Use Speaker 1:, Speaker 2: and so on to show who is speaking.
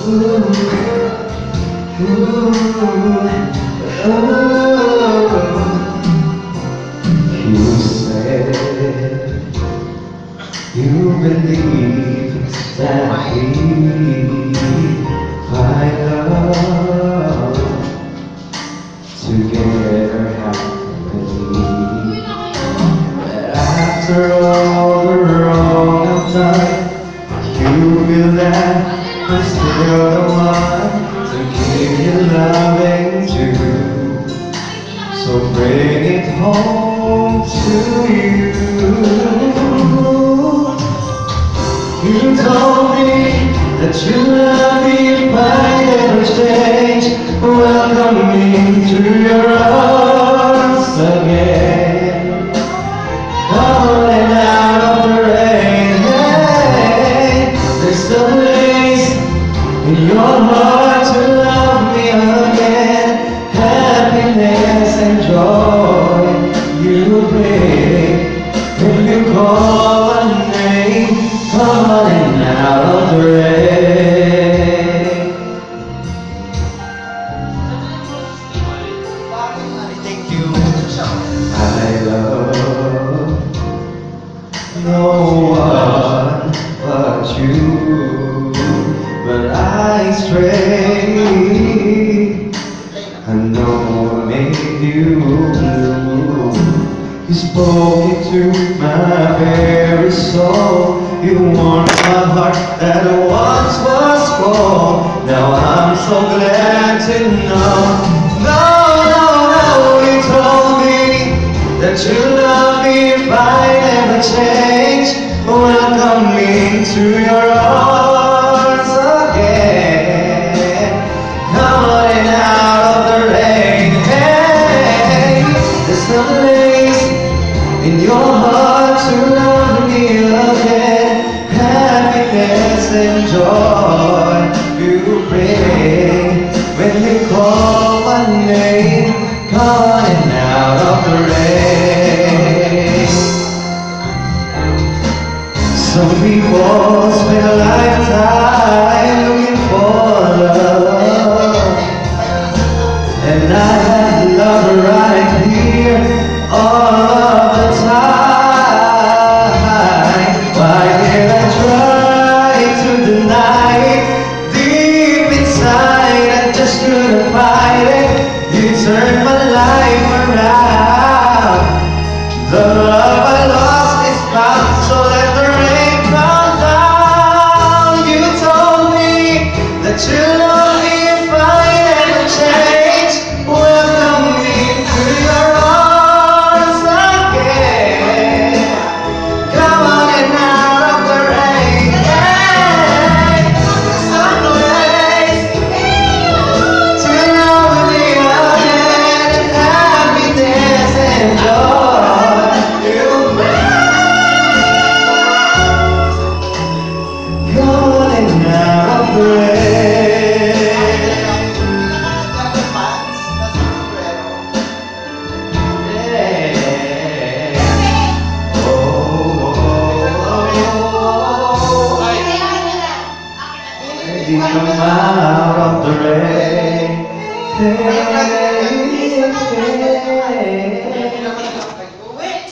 Speaker 1: You said you believe that we find love together happily. But after all the wrong I've done, you feel that I'm still the one to give you loving too. So bring it home to you. You told me that you love me if I never change. Welcome me to your arms again. Calling out of the rain. There's a place in your heart to love me again. Happiness and joy you bring when you call my name, calling out of the rain.
Speaker 2: Thank you.
Speaker 1: I love no one but you, but I stray. I know I made you blue. You spoke into my very soul. You warmed my heart that once was cold. Now I'm so glad to know. No, no, no, you told me that you love me if I never change. Welcome me to your arms again. Coming out of the rain. Hey, there's no place in your heart to love me again. Happiness and joy you bring when you call my name, calling out of the rain. Some people spend a lifetime looking for love, and I had love right.